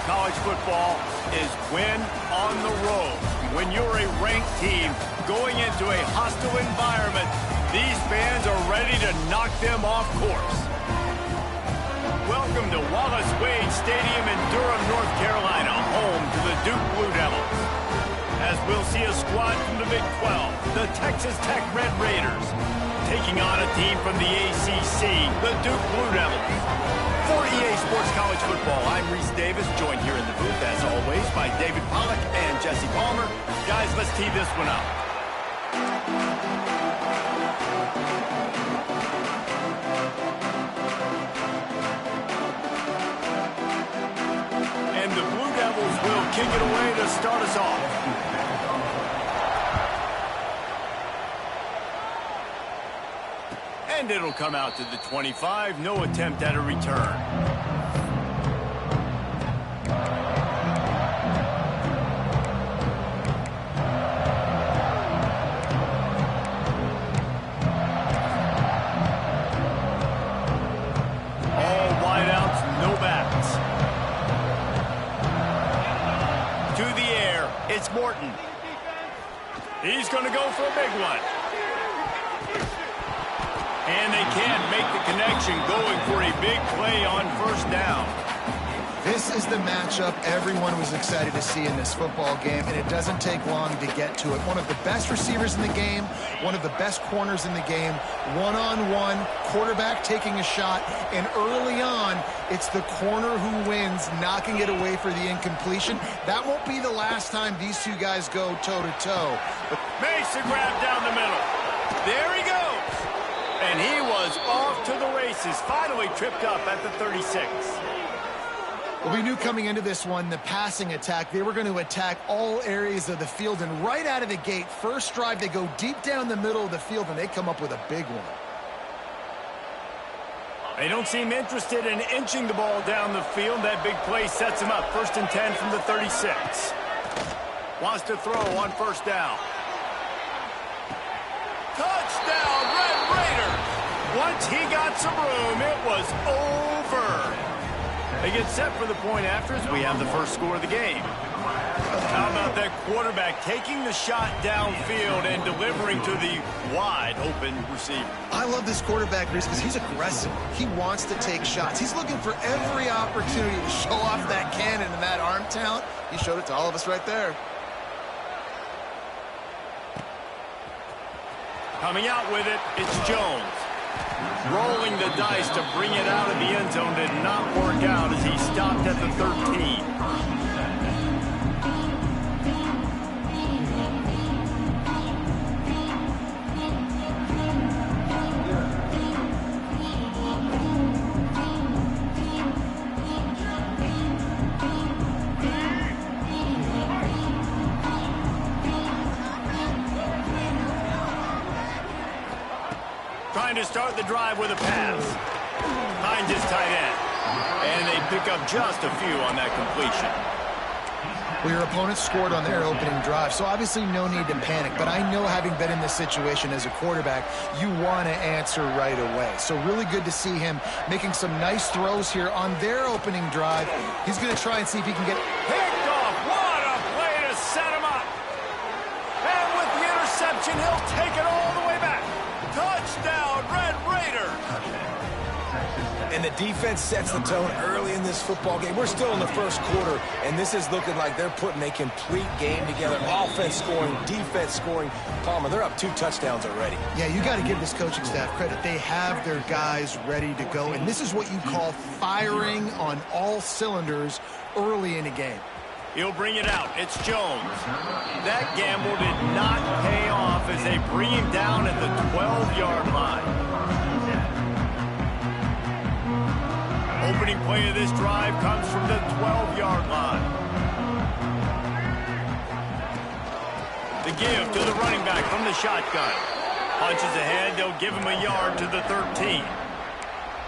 college football is win on the road. When you're a ranked team going into a hostile environment, these fans are ready to knock them off course. Welcome to Wallace Wade Stadium in Durham, North Carolina, home to the Duke Blue Devils. As we'll see a squad from the Big 12, the Texas Tech Red Raiders, taking on a team from the ACC, the Duke Blue Devils. For EA Sports College Football, I'm Reese Davis, joined here in the booth, as always, by David Pollack and Jesse Palmer. Guys, let's tee this one up. And the Blue Devils will kick it away to start us off. And it'll come out to the 25. No attempt at a return. All wideouts, no backs. To the air, it's Morton. He's going to go for a big one. And they can't make the connection, going for a big play on first down. This is the matchup everyone was excited to see in this football game, and it doesn't take long to get to it. One of the best receivers in the game, one of the best corners in the game, one-on-one, quarterback taking a shot, and early on, it's the corner who wins, knocking it away for the incompletion. That won't be the last time these two guys go toe-to-toe. Mason grab down the middle. There he goes. And he was off to the races, finally tripped up at the 36. Well, we knew coming into this one, the passing attack, they were going to attack all areas of the field. And right out of the gate, first drive, they go deep down the middle of the field, and they come up with a big one. They don't seem interested in inching the ball down the field. That big play sets him up. 1st and 10 from the 36. Wants to throw on first down. Touchdown, Red Raiders! Once he got some room, it was over. They get set for the point after as we have the first score of the game. How about that quarterback taking the shot downfield and delivering to the wide-open receiver? I love this quarterback, Reese, because he's aggressive. He wants to take shots. He's looking for every opportunity to show off that cannon and that arm talent. He showed it to all of us right there. Coming out with it, it's Jones. Rolling the dice to bring it out of the end zone did not work out as he stopped at the 13. Trying to start the drive with a pass. Finds his tight end. And they pick up just a few on that completion. Well, your opponent scored on their opening drive, so obviously no need to panic. But I know, having been in this situation as a quarterback, you want to answer right away. So really good to see him making some nice throws here on their opening drive. He's going to try and see if he can get picked off. What a play to set him up. And with the interception, he'll take it all the way back. Touchdown, Red Raiders! And the defense sets the tone early in this football game. We're still in the first quarter, and this is looking like they're putting a complete game together. Offense scoring, defense scoring. Palmer, they're up 2 touchdowns already. Yeah, you got to give this coaching staff credit. They have their guys ready to go, and this is what you call firing on all cylinders early in a game. He'll bring it out. It's Jones. That gamble did not pay off as they bring him down at the 12-yard line. Opening play of this drive comes from the 12-yard line. The give to the running back from the shotgun. Punches ahead. They'll give him a yard to the 13.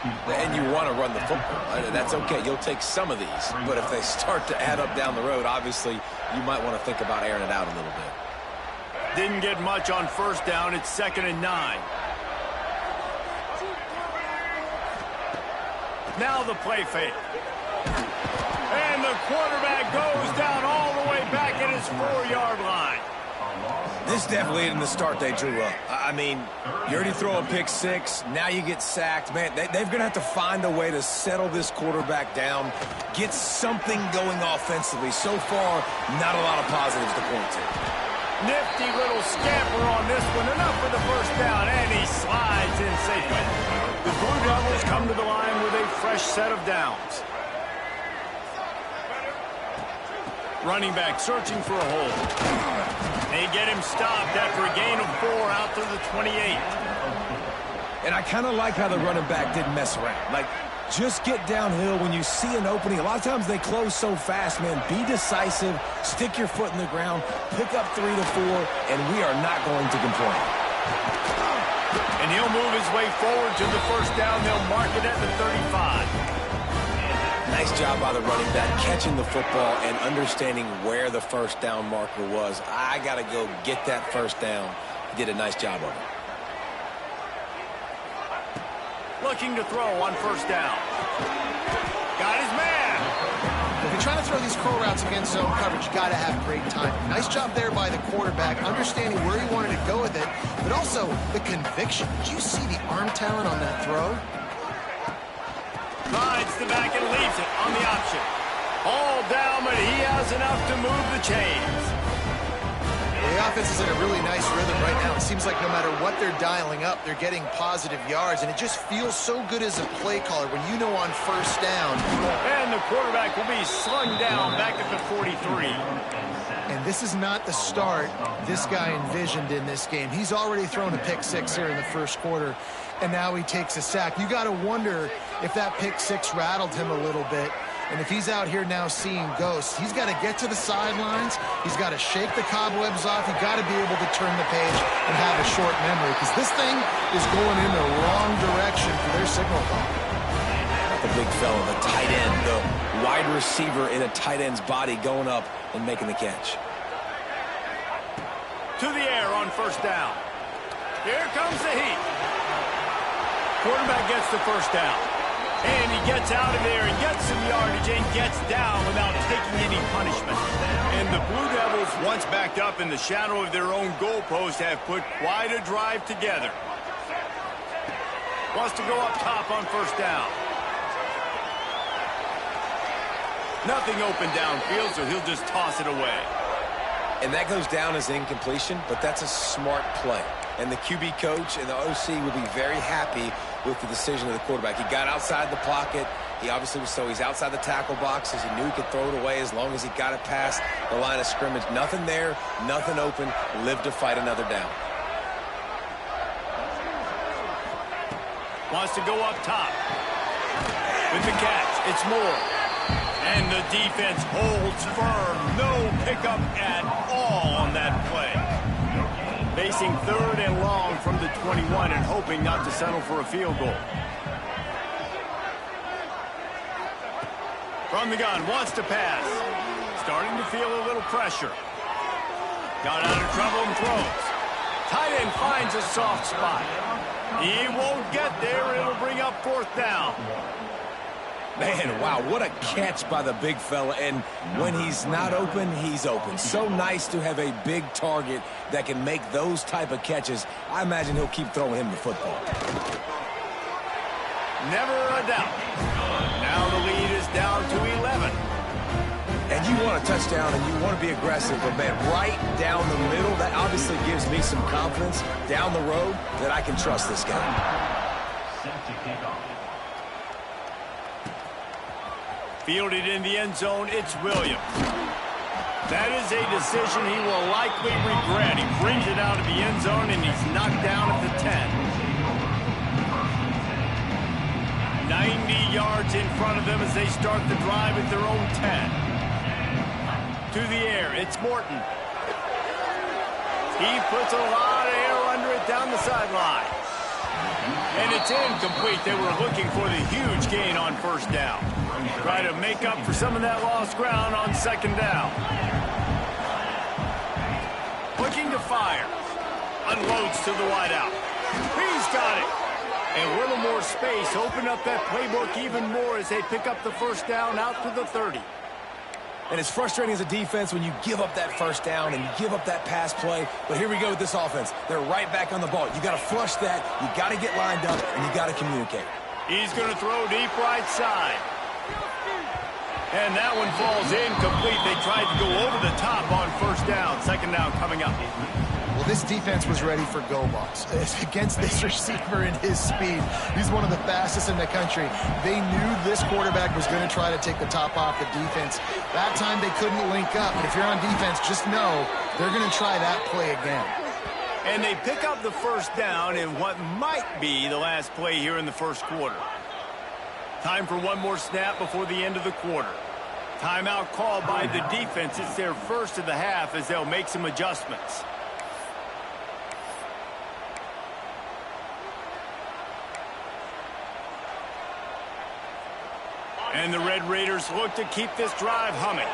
And you want to run the football. That's okay. You'll take some of these. But if they start to add up down the road, obviously you might want to think about airing it out a little bit. Didn't get much on first down. It's 2nd and 9. Now the play fake. And the quarterback Devil's 4-yard line. This definitely isn't the start they drew up. I mean, you already throw a pick six, now you get sacked. Man, they're going to have to find a way to settle this quarterback down, get something going offensively. So far, not a lot of positives to point to. Nifty little scamper on this one. Enough for the first down, and he slides in safely. The Blue Devils come to the line with a fresh set of downs. Running back searching for a hole. They get him stopped after a gain of 4 out to the 28. And I kind of like how the running back didn't mess around. Like, just get downhill when you see an opening. A lot of times they close so fast, man. Be decisive, stick your foot in the ground, pick up 3 to 4, and we are not going to complain. And he'll move his way forward to the first down. They'll mark it at the 35. Nice job by the running back catching the football and understanding where the first down marker was. I got to go get that first down. He did a nice job of it. Looking to throw on first down. Got his man. If you're trying to throw these curl routes against zone coverage, you got to have great timing. Nice job there by the quarterback, understanding where he wanted to go with it, but also the conviction. Did you see the arm talent on that throw? Rides the back and leaves it on the option. All down, but he has enough to move the chains. The offense is in a really nice rhythm right now. It seems like no matter what they're dialing up, they're getting positive yards, and it just feels so good as a play caller when you know on first down. And the quarterback will be slung down back at the 43. And this is not the start this guy envisioned in this game. He's already thrown a pick six here in the first quarter, and now he takes a sack. You got to wonder if that pick six rattled him a little bit. And if he's out here now seeing ghosts, he's got to get to the sidelines. He's got to shake the cobwebs off. He's got to be able to turn the page and have a short memory, because this thing is going in the wrong direction for their signal call. The big fella, the tight end, the wide receiver in a tight end's body going up and making the catch. To the air on first down. Here comes the heat. Quarterback gets the first down. And he gets out of there and gets some yardage and gets down without taking any punishment. And the Blue Devils, once backed up in the shadow of their own goalpost, have put quite a drive together. Wants to go up top on first down. Nothing open downfield, so he'll just toss it away. And that goes down as incompletion, but that's a smart play. And the QB coach and the OC will be very happy with the decision of the quarterback. He got outside the pocket. He obviously was, so he's outside the tackle boxes. He knew he could throw it away as long as he got it past the line of scrimmage. Nothing there, nothing open. Lived to fight another down. Wants to go up top. With the catch, it's Moore. And the defense holds firm. No pickup at all on that play. Facing 3rd and long from the 21 and hoping not to settle for a field goal. From the gun, wants to pass. Starting to feel a little pressure. Got out of trouble and throws. Tight end finds a soft spot. He won't get there. It'll bring up 4th down. Man, wow, what a catch by the big fella. And when he's not open, he's open. So nice to have a big target that can make those type of catches. I imagine he'll keep throwing him the football. Never a doubt. Now the lead is down to 11. And you want a touchdown and you want to be aggressive, but man, right down the middle, that obviously gives me some confidence down the road that I can trust this guy. Set to kick off. Fielded in the end zone, it's Williams. That is a decision he will likely regret. He brings it out of the end zone, and he's knocked down at the 10. 90 yards in front of them as they start the drive at their own 10. To the air, it's Morton. He puts a lot of air under it down the sideline. And it's incomplete. They were looking for the huge gain on first down. Try to make up for some of that lost ground on 2nd down. Looking to fire. Unloads to the wideout. He's got it. And a little more space. Open up that playbook even more as they pick up the first down out to the 30. And it's frustrating as a defense when you give up that first down and you give up that pass play. But here we go with this offense. They're right back on the ball. You got to flush that. You got to get lined up, and you got to communicate. He's going to throw deep right side. And that one falls incomplete. They tried to go over the top on first down. Second down coming up. Well, this defense was ready for go balls. Against this receiver and his speed, he's one of the fastest in the country. They knew this quarterback was going to try to take the top off the defense. That time they couldn't link up. But if you're on defense, just know they're going to try that play again. And they pick up the first down in what might be the last play here in the first quarter. Time for one more snap before the end of the quarter. Timeout called by the defense. It's their first of the half as they'll make some adjustments. And the Red Raiders look to keep this drive humming.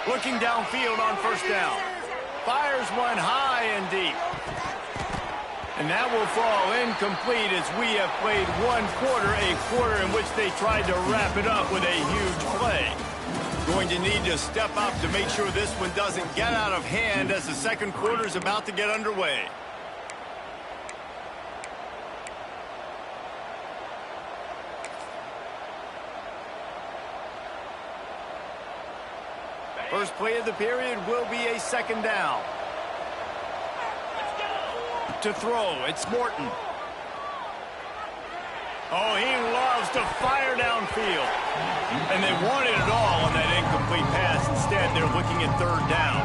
Looking downfield on first down. Fires one high and deep. And that will fall incomplete as we have played one quarter, a quarter in which they tried to wrap it up with a huge play. Going to need to step up to make sure this one doesn't get out of hand as the second quarter is about to get underway. First play of the period will be a second down. To throw, it's Morton. Oh, he loves to fire downfield. And they wanted it all on that incomplete pass. Instead, they're looking at third down.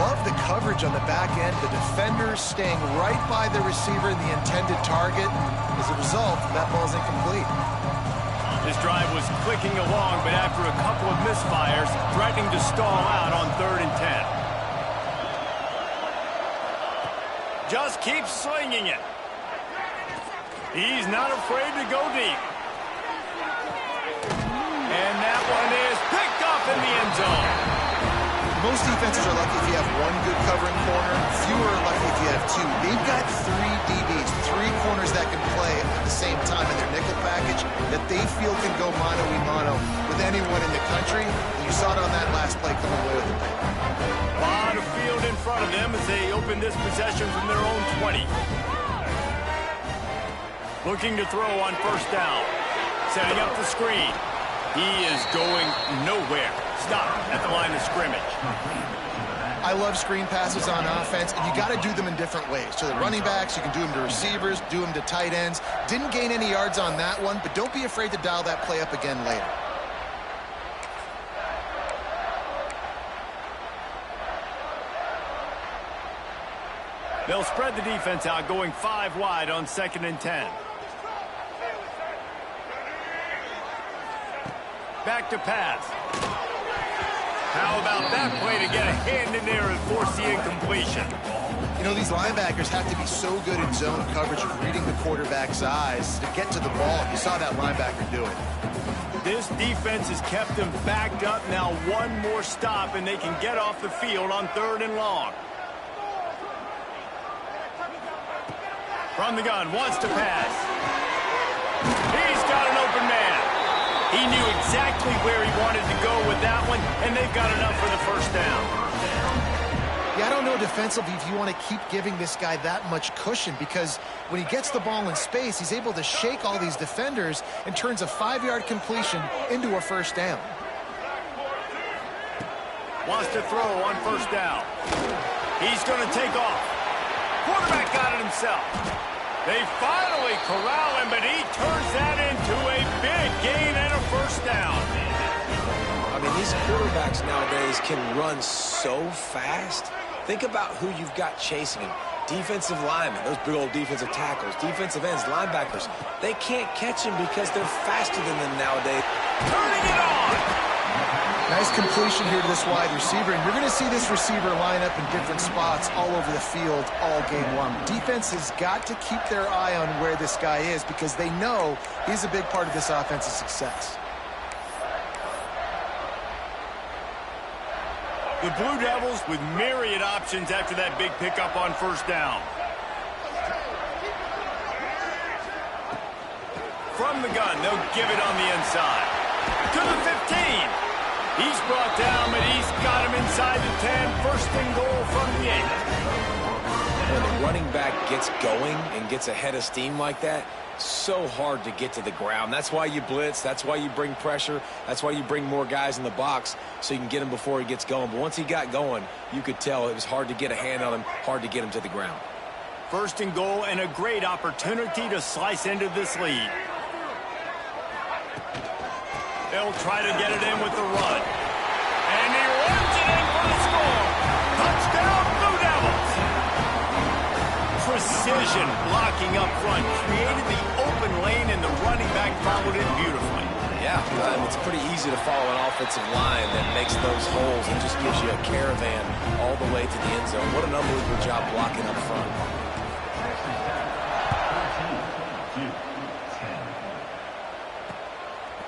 Love the coverage on the back end. The defenders staying right by the receiver, the intended target. As a result, that ball's incomplete. This drive was clicking along, but after a couple of misfires, threatening to stall out on 3rd and 10. Just keeps slinging it. He's not afraid to go deep. And that one is picked up in the end zone. Most defenses are lucky if you have one good covering corner. Fewer are lucky if you have two. They've got 3 DBs, 3 corners that can play at the same time in their nickel package that they feel can go mano-a-mano with anyone in the country. And you saw it on that last play coming away with it. A lot of field in front of them as they open this possession from their own 20. Looking to throw on first down. Setting up the screen. He is going nowhere. Stop at the line of scrimmage. I love screen passes on offense, and you got to do them in different ways. To the running backs, you can do them to receivers, do them to tight ends. Didn't gain any yards on that one, but don't be afraid to dial that play up again later. They'll spread the defense out, going 5 wide on 2nd and 10. Back to pass. How about that play to get a hand in there and force the incompletion? You know, these linebackers have to be so good in zone coverage of reading the quarterback's eyes to get to the ball. You saw that linebacker do it. This defense has kept them backed up. Now one more stop, and they can get off the field on 3rd and long. From the gun, wants to pass. He's got an open man. He knew exactly where he wanted to go with that one, and they've got enough for the first down. Yeah, I don't know defensively if you want to keep giving this guy that much cushion, because when he gets the ball in space, he's able to shake all these defenders and turns a 5-yard completion into a first down. Wants to throw on first down. He's going to take off. Quarterback got it himself. They finally corral him, but he turns that into a big gain and a first down. I mean, these quarterbacks nowadays can run so fast. Think about who you've got chasing him. Defensive linemen, those big old defensive tackles, defensive ends, linebackers. They can't catch him because they're faster than them nowadays. Turning it on. Nice completion here to this wide receiver, and you're going to see this receiver line up in different spots all over the field all game long. Defense has got to keep their eye on where this guy is because they know he's a big part of this offense's success. The Blue Devils with myriad options after that big pickup on first down. from the gun. They'll give it on the inside. To the 15. He's brought down, but he's got him inside the 10. First and goal from the 8. When the running back gets going and gets ahead of steam like that, so hard to get to the ground. That's why you blitz. That's why you bring pressure. That's why you bring more guys in the box so you can get him before he gets going. But once he got going, you could tell it was hard to get a hand on him, hard to get him to the ground. First and goal and a great opportunity to slice into this lead. They'll try to get it in with the run. And he runs it in for the score. Touchdown, Blue Devils. Precision blocking up front created the open lane, and the running back followed it beautifully. Yeah, it's pretty easy to follow an offensive line that makes those holes and just gives you a caravan all the way to the end zone. What an unbelievable job blocking up front.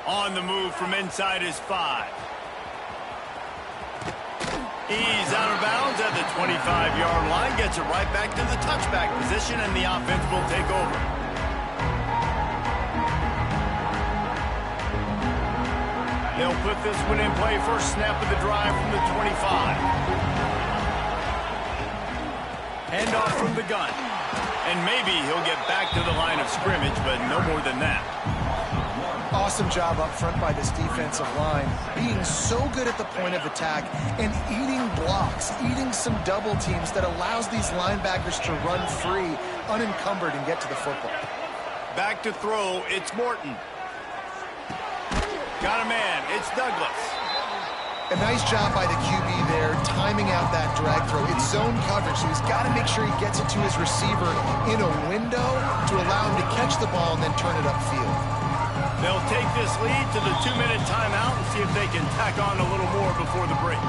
On the move from inside his 5. He's out of bounds at the 25-yard line. Gets it right back to the touchback position, and the offense will take over. They'll put this one in play. First snap of the drive from the 25. Handoff from the gun. And maybe he'll get back to the line of scrimmage, but no more than that. Awesome job up front by this defensive line, being so good at the point of attack and eating blocks, eating some double teams that allows these linebackers to run free, unencumbered, and get to the football. Back to throw, it's Morton. Got a man, it's Douglas. A nice job by the QB there, timing out that drag throw. It's zone coverage, so he's got to make sure he gets it to his receiver in a window to allow him to catch the ball and then turn it upfield. They'll take this lead to the 2-minute timeout and see if they can tack on a little more before the break.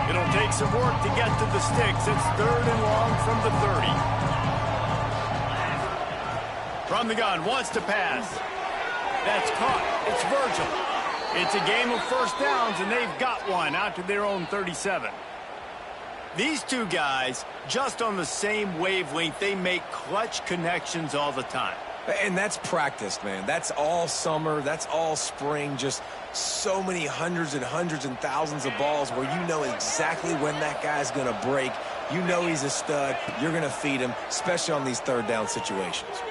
It'll take some work to get to the sticks. It's 3rd and long from the 30. From the gun, wants to pass. That's caught. It's Virgil. It's a game of first downs, and they've got one out to their own 37. These two guys, just on the same wavelength, they make clutch connections all the time. And that's practice, man. That's all summer. That's all spring. Just so many hundreds and thousands of balls where you know exactly when that guy's going to break. You know he's a stud. You're going to feed him, especially on these third down situations.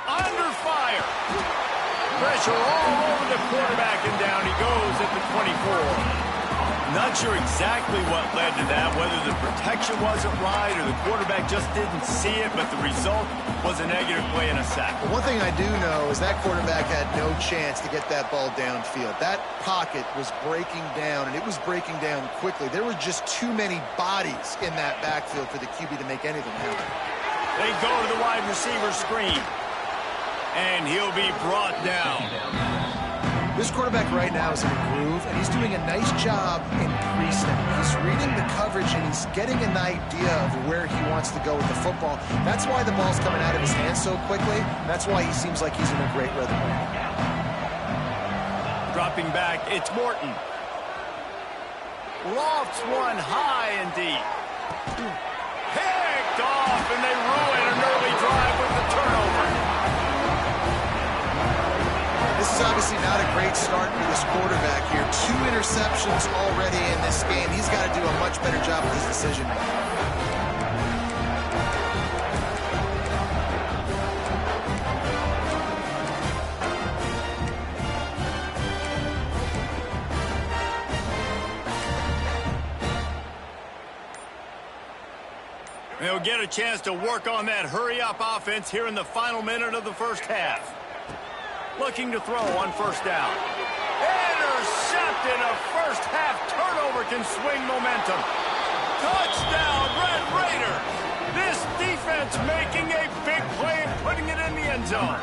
Under fire. Pressure all over the quarterback, and down he goes at the 24. Not sure exactly what led to that, whether the protection wasn't right or the quarterback just didn't see it, but the result was a negative play and a sack. Well, one thing I do know is that quarterback had no chance to get that ball downfield. That pocket was breaking down, and it was breaking down quickly. There were just too many bodies in that backfield for the QB to make anything happen. They go to the wide receiver screen. And he'll be brought down. This quarterback right now is in a groove, and he's doing a nice job in pre-snap. He's reading the coverage, and he's getting an idea of where he wants to go with the football. That's why the ball's coming out of his hands so quickly. That's why he seems like he's in a great rhythm. Dropping back, it's Morton. Lofts one high and deep. Picked off, and they ruin an early drive with the turnover. This is obviously not a great start for this quarterback here. 2 interceptions already in this game. He's got to do a much better job with his decision making. They'll get a chance to work on that hurry-up offense here in the final minute of the first half. Looking to throw on first down. Intercepted. A first-half turnover can swing momentum. Touchdown, Red Raiders. This defense making a big play and putting it in the end zone.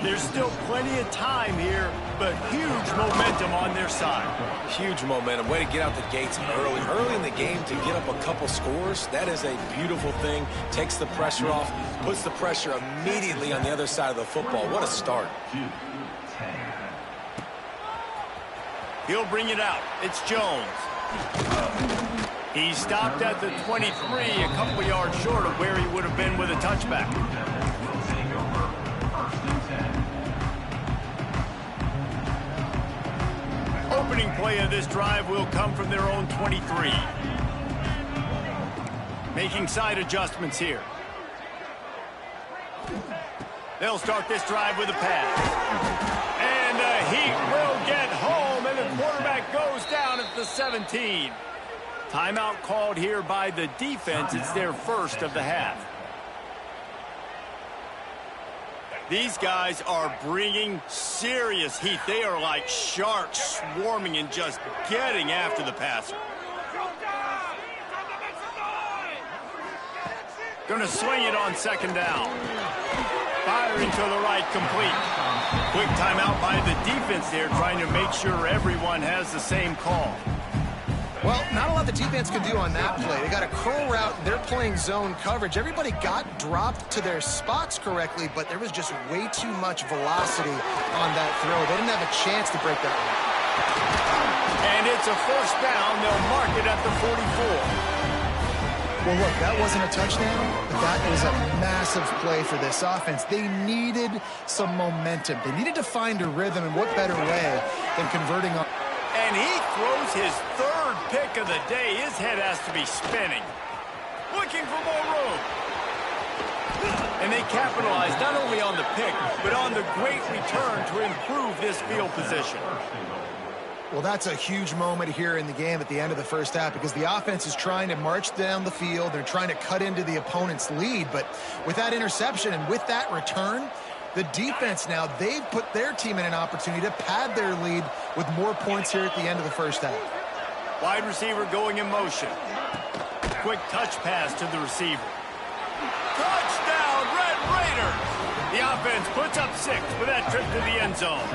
There's still plenty of time here, but huge momentum on their side. Huge momentum. Way to get out the gates early. Early in the game to get up a couple scores, that is a beautiful thing. Takes the pressure off, puts the pressure immediately on the other side of the football. What a start. He'll bring it out. It's Jones. He stopped at the 23, a couple of yards short of where he would have been with a touchback. Opening play of this drive will come from their own 23. Making side adjustments here. They'll start this drive with a pass. And the Heat will get home, and the quarterback goes down at the 17. Timeout called here by the defense. It's their first of the half. These guys are bringing serious heat. They are like sharks swarming and just getting after the passer. Going to swing it on second down. Firing to the right, complete. Quick timeout by the defense there, trying to make sure everyone has the same call. Well, not a lot the defense can do on that play. They got a curl route. They're playing zone coverage. Everybody got dropped to their spots correctly, but there was just way too much velocity on that throw. They didn't have a chance to break that one. And it's a first down. They'll mark it at the 44. Well, look, that wasn't a touchdown, but that is a massive play for this offense. They needed some momentum. They needed to find a rhythm, and what better way than converting on. And he throws his third pick of the day. His head has to be spinning. Looking for more room. And they capitalize not only on the pick, but on the great return to improve this field position. Well, that's a huge moment here in the game at the end of the first half because the offense is trying to march down the field. They're trying to cut into the opponent's lead. But with that interception and with that return, the defense now, they've put their team in an opportunity to pad their lead with more points here at the end of the first half. Wide receiver going in motion. Quick touch pass to the receiver. Touchdown, Red Raiders! The offense puts up 6 with that trip to the end zone.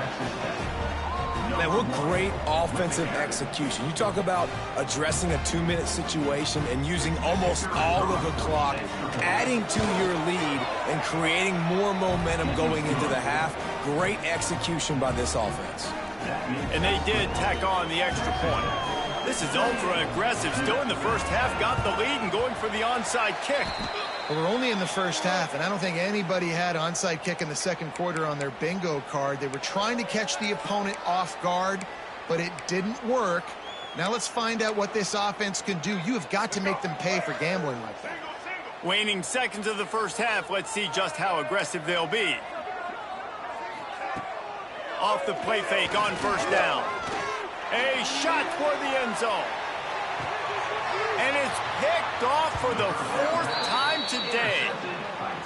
Man, what great offensive execution. You talk about addressing a 2-minute situation and using almost all of the clock, adding to your lead and creating more momentum going into the half. Great execution by this offense. And they did tack on the extra point. This is ultra aggressive. Still in the first half, got the lead and going for the onside kick. Well, we're only in the first half, and I don't think anybody had onside kick in the second quarter on their bingo card. They were trying to catch the opponent off guard, but it didn't work. Now let's find out what this offense can do. You have got to make them pay for gambling like that. Waning seconds of the first half. Let's see just how aggressive they'll be. Off the play fake on first down. A shot toward the end zone. And it's picked off for the 4th time today.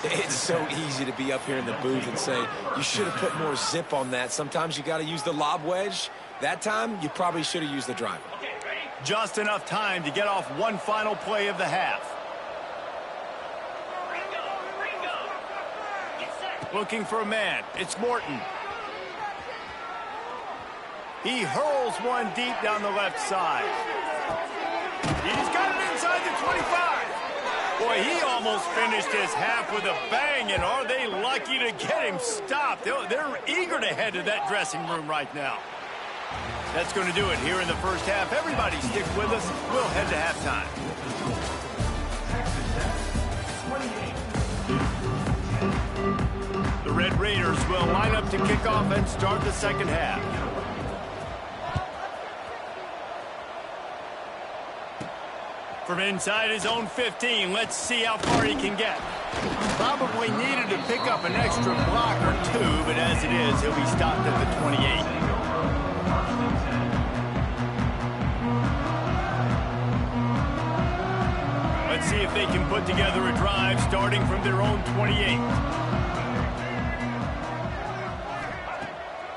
It's so easy to be up here in the booth and say, you should have put more zip on that. Sometimes you got to use the lob wedge. That time, you probably should have used the driver. Just enough time to get off one final play of the half. Looking for a man. It's Morton. He hurls one deep down the left side. He's got it inside the 25. Boy, he almost finished his half with a bang, and are they lucky to get him stopped? They're eager to head to that dressing room right now. That's going to do it here in the first half. Everybody stick with us. We'll head to halftime. The Red Raiders will line up to kick off and start the second half. From inside his own 15, let's see how far he can get. Probably needed to pick up an extra block or 2, but as it is, he'll be stopped at the 28. Let's see if they can put together a drive starting from their own 28.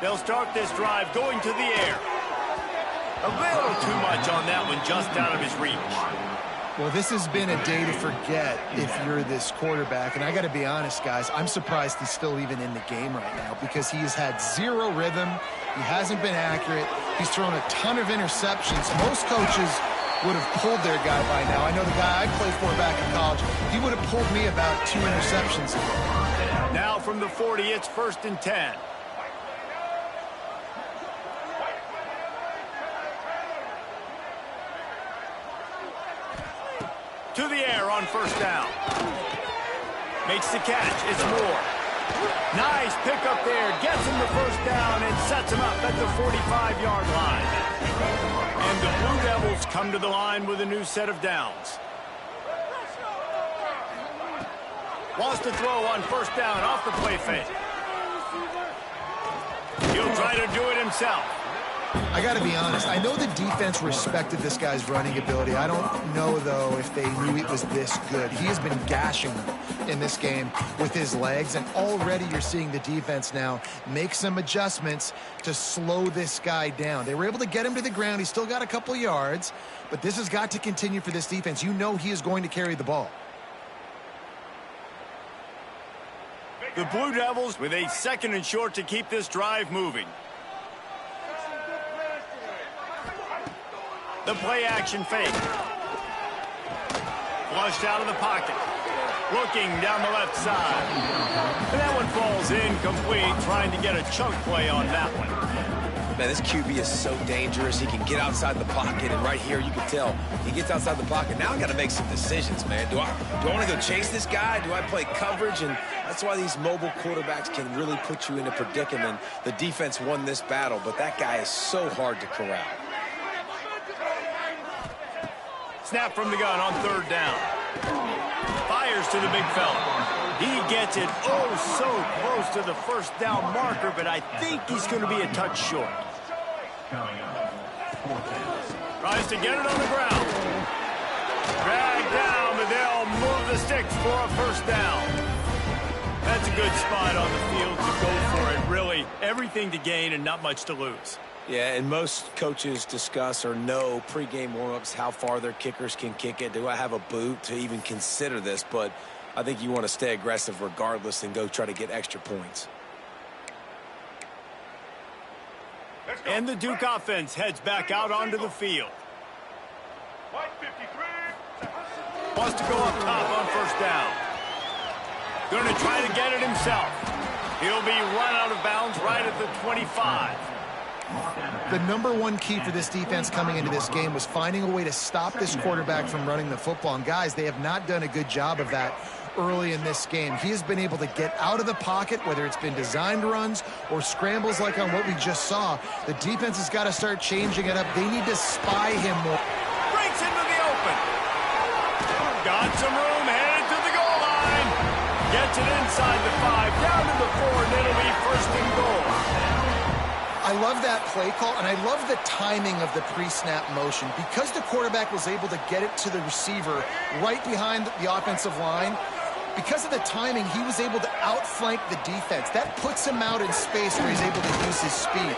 They'll start this drive going to the air. A little too much on that one, just out of his reach. Well, this has been a day to forget if you're this quarterback. And I got to be honest, guys, I'm surprised he's still even in the game right now because he has had 0 rhythm. He hasn't been accurate. He's thrown a ton of interceptions. Most coaches would have pulled their guy by now. I know the guy I played for back in college, he would have pulled me about 2 interceptions ago. Now from the 40, it's 1st and 10. To the air on first down. Makes the catch. It's Moore. Nice pickup there. Gets him the first down and sets him up at the 45-yard line. And the Blue Devils come to the line with a new set of downs. Wants to throw on first down off the play fake. He'll try to do it himself. I got to be honest. I know the defense respected this guy's running ability. I don't know, though, if they knew it was this good. He has been gashing them in this game with his legs, and already you're seeing the defense now make some adjustments to slow this guy down. They were able to get him to the ground. He's still got a couple yards, but this has got to continue for this defense. You know he is going to carry the ball. The Blue Devils with a 2nd and short to keep this drive moving. The play action fake. Flushed out of the pocket. Looking down the left side. And that one falls incomplete, trying to get a chunk play on that one. Man, this QB is so dangerous. He can get outside the pocket, and right here you can tell he gets outside the pocket. Now I got to make some decisions, man. Do I want to go chase this guy? Do I play coverage? And that's why these mobile quarterbacks can really put you in a predicament. The defense won this battle, but that guy is so hard to corral. Snap from the gun on third down. Fires to the big fella. He gets it so close to the first down marker, but I think he's going to be a touch short. Tries to get it on the ground. Dragged down, but they'll move the sticks for a first down. That's a good spot on the field to go for it. Really, everything to gain and not much to lose. Yeah, and most coaches discuss or know pregame warm-ups how far their kickers can kick it. Do I have a boot to even consider this? But I think you want to stay aggressive regardless and go try to get extra points. And the Duke offense heads back out onto the field. Wants to go up top on first down. Going to try to get it himself. He'll be run out of bounds right at the 25. The number one key for this defense coming into this game was finding a way to stop this quarterback from running the football. And guys, they have not done a good job of that early in this game. He has been able to get out of the pocket, whether it's been designed runs or scrambles like on what we just saw. The defense has got to start changing it up. They need to spy him more. Breaks into the open. Got some room, headed to the goal line. Gets it inside the 5, down to the 4, and it'll be first and goal. I love that play call, and I love the timing of the pre-snap motion. Because the quarterback was able to get it to the receiver right behind the offensive line, because of the timing, he was able to outflank the defense. That puts him out in space where he's able to use his speed.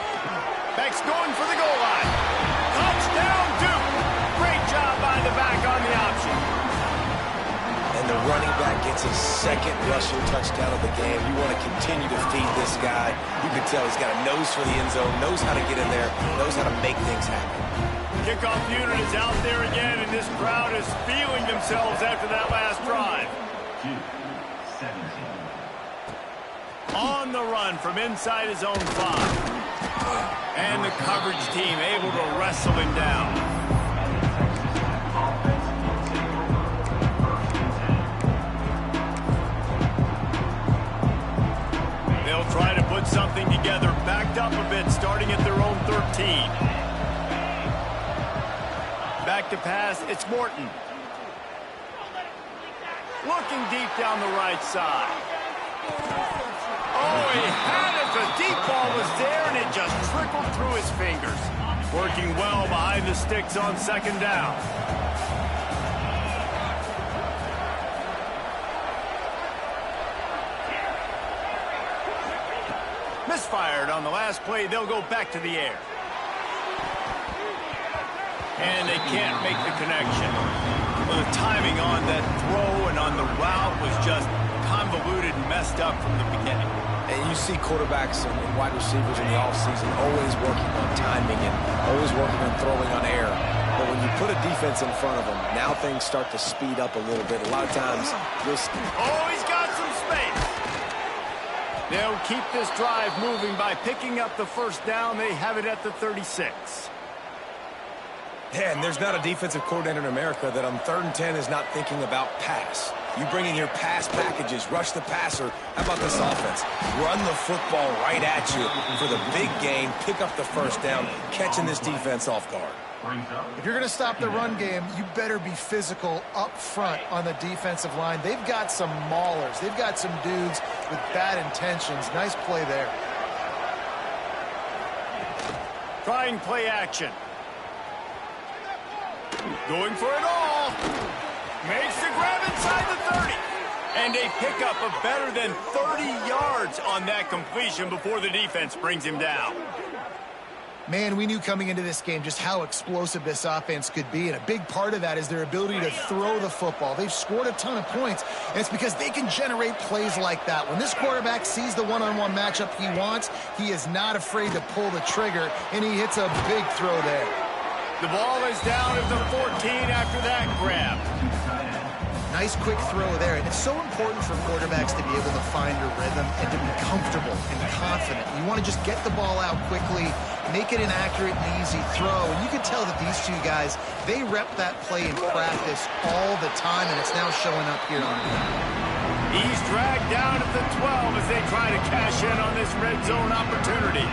Beck's going for the goal line. Touchdown, Duke. Great job by the back on the option. And the running back gets his 2nd rushing touchdown of the game. You want to continue to feed this guy. You can tell he's got a nose for the end zone, knows how to get in there, knows how to make things happen. Kickoff unit is out there again, and this crowd is feeling themselves after that last drive. On the run from inside his own 5. And the coverage team able to wrestle him down. They'll try to put something together, backed up a bit, starting at their own 13. Back to pass, it's Morton. Looking deep down the right side. Oh, he had it. The deep ball was there, and it just trickled through his fingers. Working well behind the sticks on 2nd down. Misfired on the last play. They'll go back to the air. And they can't make the connection. Well, the timing on that throw and on the route was just convoluted and messed up from the beginning. And you see quarterbacks and wide receivers in the offseason always working on timing and always working on throwing on air. But when you put a defense in front of them, now things start to speed up a little bit. A lot of times, you'll see. Oh, he's got some space. They'll keep this drive moving by picking up the first down. They have it at the 36. Yeah, and there's not a defensive coordinator in America that on 3rd and 10 is not thinking about pass. You bring in your pass packages, rush the passer. How about this offense? Run the football right at you for the big gain, pick up the first down, catching this defense off guard. If you're going to stop the run game, you better be physical up front on the defensive line. They've got some maulers. They've got some dudes with bad intentions. Nice play there. Trying play action. Going for it all. Makes the grab inside the 30. And a pickup of better than 30 yards on that completion before the defense brings him down. Man, we knew coming into this game just how explosive this offense could be, and a big part of that is their ability to throw the football. They've scored a ton of points, and it's because they can generate plays like that. When this quarterback sees the one-on-one matchup he wants, he is not afraid to pull the trigger, and he hits a big throw there. The ball is down at the 14 after that grab. Nice quick throw there, and it's so important for quarterbacks to be able to find a rhythm and to be comfortable and confident. You want to just get the ball out quickly, make it an accurate and easy throw, and you can tell that these two guys, they rep that play in practice all the time, and it's now showing up here on the field. He's dragged down at the 12 as they try to cash in on this red zone opportunity.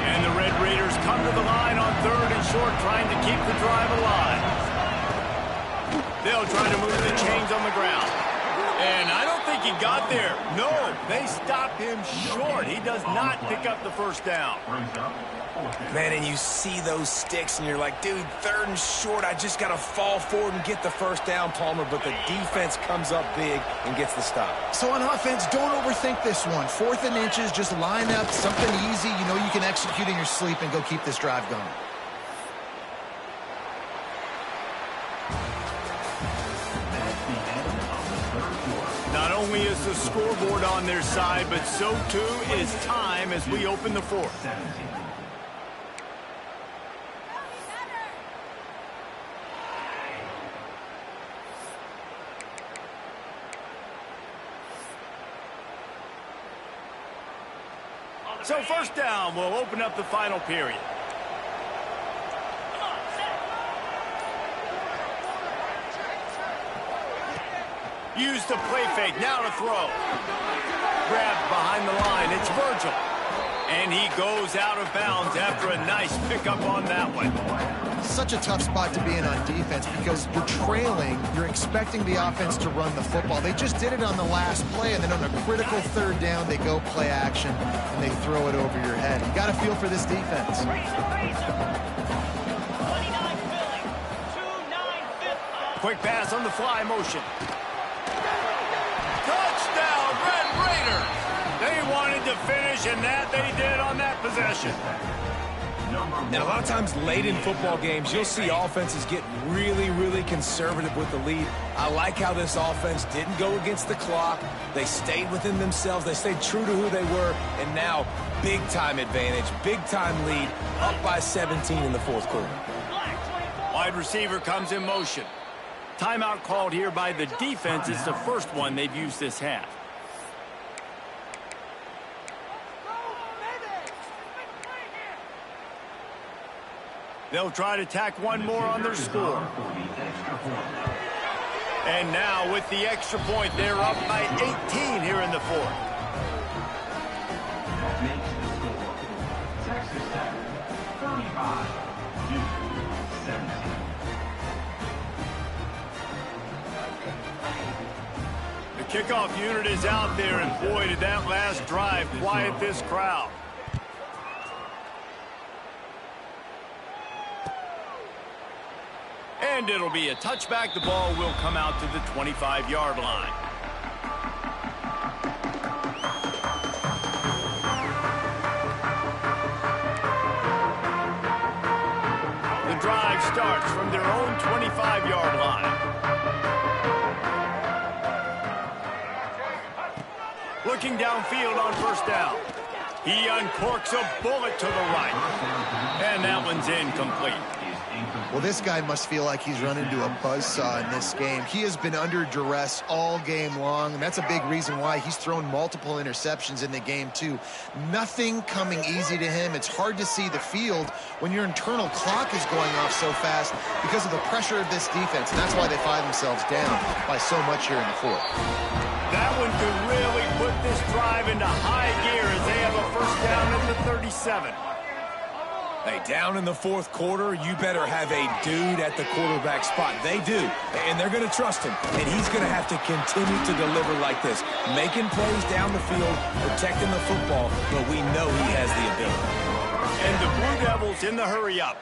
And the Red Raiders come to the line on 3rd and short, trying to keep the drive alive. They'll try to move the chains on the ground. And I don't think he got there. No, they stopped him short. He does not pick up the first down. Man, and you see those sticks, and you're like, dude, 3rd and short, I just got to fall forward and get the first down, Palmer, but the defense comes up big and gets the stop. So on offense, don't overthink this one. 4th and inches, just line up, something easy you know you can execute in your sleep and go keep this drive going. Not only is the scoreboard on their side, but so too is time as we open the 4th. So 1st down will open up the final period. Use the play fake, now to throw. Grabbed behind the line, it's Virgil. And he goes out of bounds after a nice pickup on that one. Such a tough spot to be in on defense because you're trailing, you're expecting the offense to run the football. They just did it on the last play, and then on a critical 3rd down, they go play action, and they throw it over your head. You got to feel for this defense. Quick pass on the fly motion. Touchdown, Red Raiders! They wanted to finish, and that they did on that possession. And a lot of times late in football games, you'll see offenses get really, really conservative with the lead. I like how this offense didn't go against the clock. They stayed within themselves. They stayed true to who they were. And now, big-time advantage, big-time lead, up by 17 in the 4th quarter. Wide receiver comes in motion. Timeout called here by the defense. It's the first one they've used this half. They'll try to tack one more on their score. And now with the extra point, they're up by 18 here in the 4th. That makes the score Texas Tech 35, Duke 17. The kickoff unit is out there, and boy, did that last drive quiet this crowd. And it'll be a touchback. The ball will come out to the 25-yard line. The drive starts from their own 25-yard line. Looking downfield on 1st down. He uncorks a bullet to the right. And that one's incomplete. Well, this guy must feel like he's run into a buzzsaw in this game. He has been under duress all game long, and that's a big reason why he's thrown multiple interceptions in the game, too. Nothing coming easy to him. It's hard to see the field when your internal clock is going off so fast because of the pressure of this defense, and that's why they find themselves down by so much here in the fourth. That one could really put this drive into high gear as they have a first down at the 37. Hey, down in the fourth quarter, you better have a dude at the quarterback spot. They do, and they're going to trust him, and he's going to have to continue to deliver like this, making plays down the field, protecting the football, but we know he has the ability. And the Blue Devils in the hurry-up.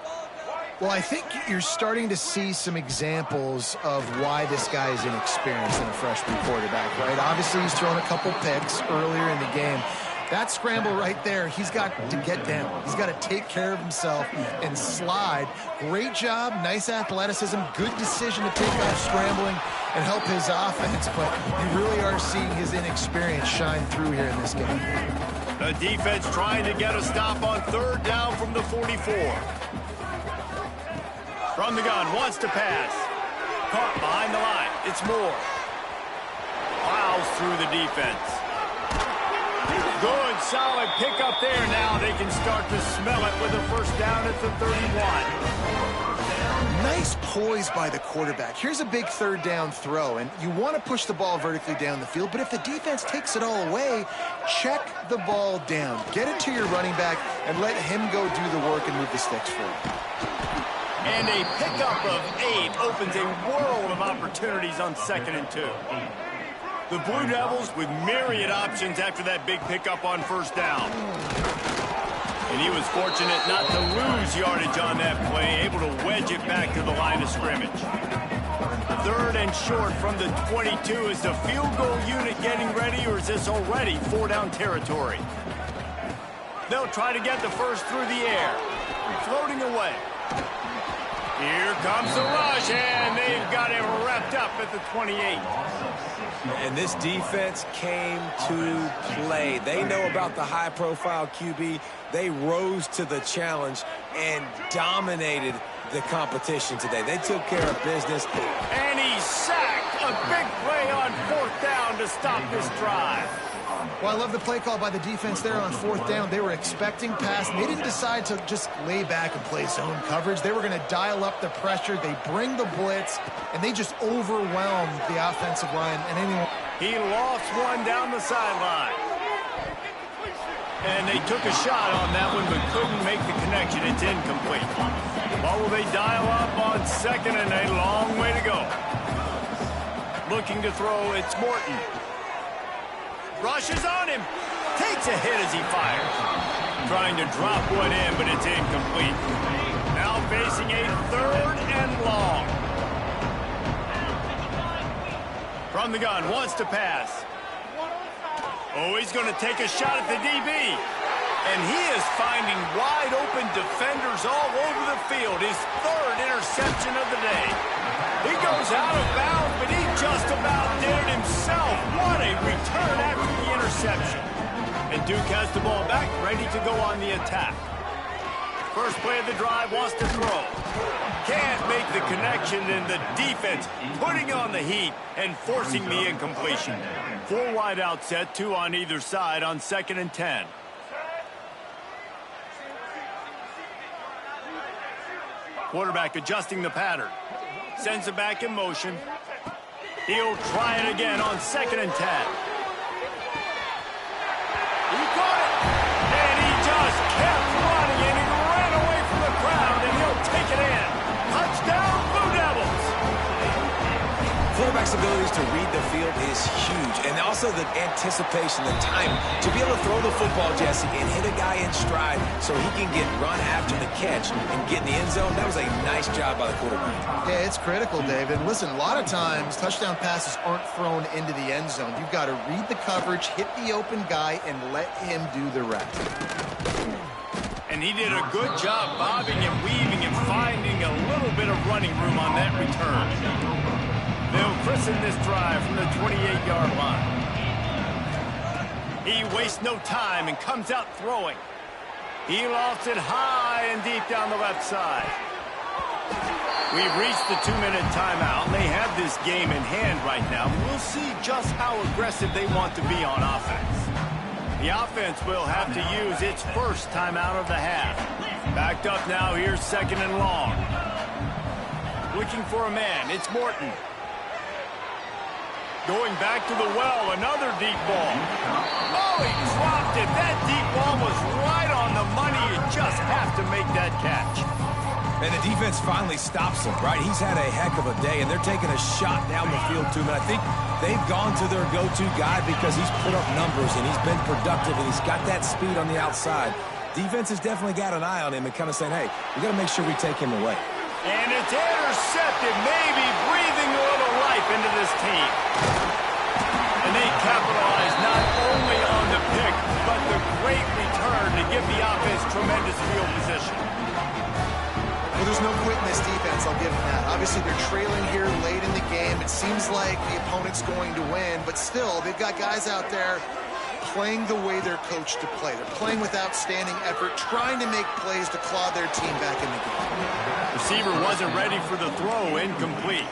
Well, I think you're starting to see some examples of why this guy is inexperienced in a freshman quarterback, right? Obviously, he's thrown a couple picks earlier in the game. That scramble right there, he's got to get down. He's got to take care of himself and slide. Great job, nice athleticism, good decision to take off scrambling and help his offense, but you really are seeing his inexperience shine through here in this game. The defense trying to get a stop on third down from the 44. From the gun, wants to pass. Caught behind the line. It's Moore. Plows through the defense. Good, solid pickup there. Now they can start to smell it with a first down at the 31. Nice poise by the quarterback. Here's a big third down throw, and you want to push the ball vertically down the field, but if the defense takes it all away, check the ball down. Get it to your running back and let him go do the work and move the sticks for you. And a pickup of 8 opens a world of opportunities on 2nd and 2. The Blue Devils with myriad options after that big pickup on first down. And he was fortunate not to lose yardage on that play, able to wedge it back to the line of scrimmage. 3rd and short from the 22. Is the field goal unit getting ready, or is this already 4-down territory? They'll try to get the first through the air. Floating away. Here comes the rush, and they've got it wrapped up at the 28. And this defense came to play. They know about the high-profile QB. They rose to the challenge and dominated the competition today. They took care of business. And he's sacked. A big play on 4th down to stop this drive. Well, I love the play call by the defense there on 4th down. They were expecting pass, and they didn't decide to just lay back and play zone coverage. They were going to dial up the pressure. They bring the blitz, and they just overwhelmed the offensive line. And anyone. He lost one down the sideline. And they took a shot on that one, but couldn't make the connection. It's incomplete. Well, will they dial up on 2nd and a long way to go? Looking to throw, it's Morton. Rushes on him. Takes a hit as he fires. Trying to drop one in, but it's incomplete. Now facing a 3rd and long. From the gun, wants to pass. Oh, he's going to take a shot at the DB. And he is finding wide open defenders all over the field. His 3rd interception of the day. He goes out of bounds, but he just about did it himself. What a return after the interception. And Duke has the ball back, ready to go on the attack. First play of the drive, wants to throw. Can't make the connection, and the defense putting on the heat and forcing the incompletion. 4 wide out set, 2 on either side on 2nd and 10. Quarterback adjusting the pattern. Sends it back in motion. He'll try it again on 2nd and 10. He caught it. And he just kept running, and he ran away from the crowd, and he'll take it in. Touchdown, Blue Devils. Quarterback's abilities to read the field is huge, and also the anticipation, the time to be able to throw the football, Jesse, and hit a guy in stride so he can get run after the catch and get in the end zone. That was a nice job by the quarterback. Yeah, it's critical, Dave. And listen, a lot of times touchdown passes aren't thrown into the end zone. You've got to read the coverage, hit the open guy, and let him do the rest. And he did a good job bobbing and weaving and finding a little bit of running room on that return. They'll christen this drive from the 28-yard line. He wastes no time and comes out throwing. He lofts it high and deep down the left side. We've reached the 2-minute timeout, and they have this game in hand right now. We'll see just how aggressive they want to be on offense. The offense will have to use its first timeout of the half. Backed up now, here's 2nd and long. Looking for a man, it's Morton. Going back to the well, another deep ball. Oh, he dropped it. That deep ball was right on the money. You just have to make that catch. And the defense finally stops him, right? He's had a heck of a day, and they're taking a shot down the field to him. And I think they've gone to their go-to guy because he's put up numbers, and he's been productive, and he's got that speed on the outside. Defense has definitely got an eye on him and kind of saying, hey, we got to make sure we take him away. And it's intercepted, maybe breathing a little life into this team. And they capitalize not only on the pick, but the great return to give the offense tremendous field position. Well, there's no quit in this defense, I'll give them that. Obviously, they're trailing here late in the game. It seems like the opponent's going to win, but still, they've got guys out there playing the way they're coached to play. They're playing with outstanding effort, trying to make plays to claw their team back in the game. Receiver wasn't ready for the throw, incomplete.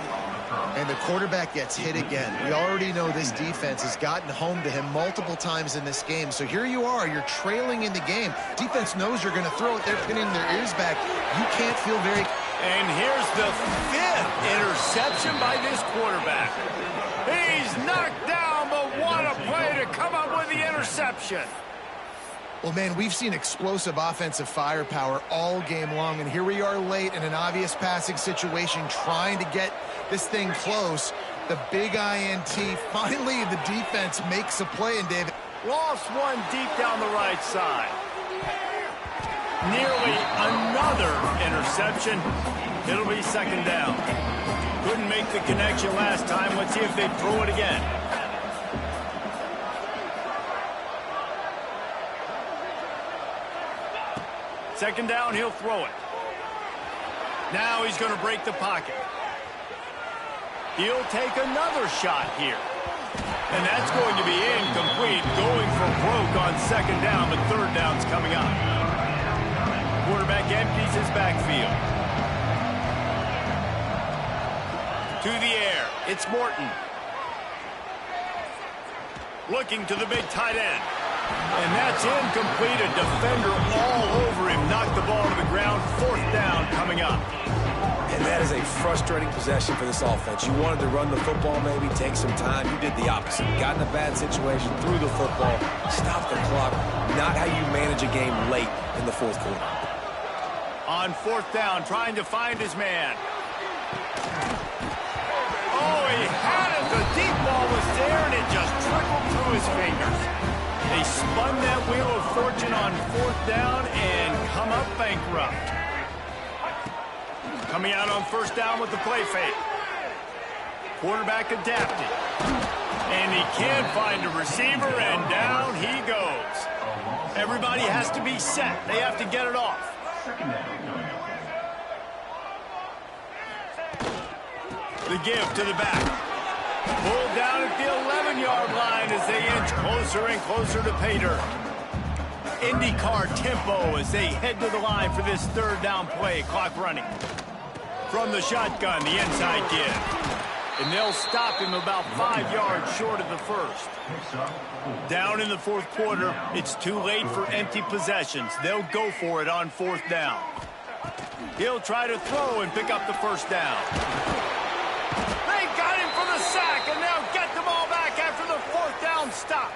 And the quarterback gets hit again. We already know this defense has gotten home to him multiple times in this game. So here you are, you're trailing in the game. Defense knows you're going to throw it. They're pinning their ears back. You can't feel very... And here's the 5th interception by this quarterback. He's knocked down, but what a play to come up with the interception. Well, man, we've seen explosive offensive firepower all game long, and here we are late in an obvious passing situation trying to get this thing close. The big INT. Finally, the defense makes a play, and David... Lost one deep down the right side. Nearly another interception. It'll be 2nd down. Couldn't make the connection last time. Let's see if they throw it again. Second down, he'll throw it. Now he's going to break the pocket. He'll take another shot here. And that's going to be incomplete. Going for broke on 2nd down, but 3rd down's coming up. Quarterback empties his backfield. To the air, it's Morton. Looking to the big tight end. And that's incomplete. A defender all over him. Knocked the ball to the ground. 4th down coming up. And that is a frustrating possession for this offense. You wanted to run the football, maybe take some time. You did the opposite. Got in a bad situation, threw the football, stopped the clock. Not how you manage a game late in the 4th quarter. On 4th down, trying to find his man. Oh, he had it. The deep ball was there, and it just trickled through his fingers. They spun that wheel of fortune on 4th down and come up bankrupt. Coming out on 1st down with the play fake. Quarterback adapted. And he can't find a receiver, and down he goes. Everybody has to be set. They have to get it off. The give to the back. Pulled down at the 11-yard line as they inch closer and closer to pay dirt. IndyCar tempo as they head to the line for this 3rd down play. Clock running. From the shotgun, the inside give. And they'll stop him about 5 yards short of the 1st. Down in the 4th quarter, it's too late for empty possessions. They'll go for it on 4th down. He'll try to throw and pick up the 1st down. They got him for the sack, and they'll get the ball back after the 4th down stop.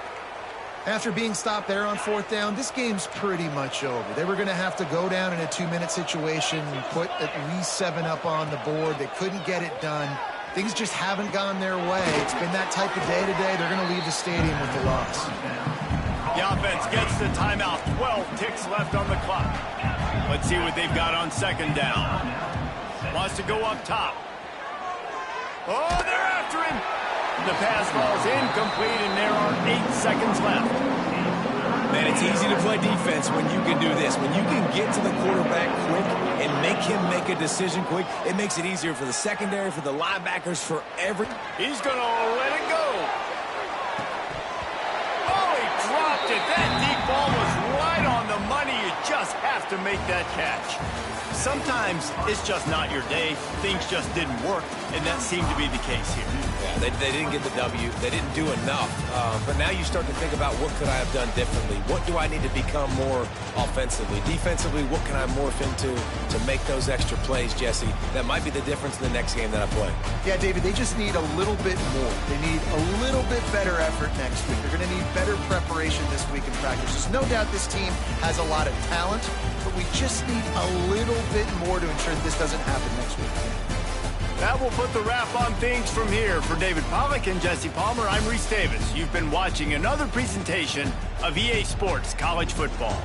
After being stopped there on 4th down, this game's pretty much over. They were going to have to go down in a 2-minute situation and put at least 7 up on the board. They couldn't get it done. Things just haven't gone their way. It's been that type of day today. They're going to leave the stadium with the loss. The offense gets the timeout. 12 ticks left on the clock. Let's see what they've got on 2nd down. Wants to go up top. Oh, they're after him. The pass falls incomplete, and there are 8 seconds left. Man, it's easy to play defense when you can do this. When you can get to the quarterback quick and make him make a decision quick, it makes it easier for the secondary, for the linebackers, for every... He's going to let it go. Oh, he dropped it. That deep ball was right on the money. You just have to make that catch. Sometimes it's just not your day. Things just didn't work, and that seemed to be the case here. Yeah, they didn't get the W. They didn't do enough. But now you start to think about what could I have done differently? What do I need to become more offensively? Defensively, what can I morph into to make those extra plays, Jesse? That might be the difference in the next game that I play. Yeah, David, they just need a little bit more. They need a little bit better effort next week. They're going to need better preparation this week in practice. There's no doubt this team has a lot of talent, but we just need a little bit more to ensure that this doesn't happen next week. That will put the wrap on things from here. For David Pollack and Jesse Palmer, I'm Reese Davis. You've been watching another presentation of EA Sports College Football.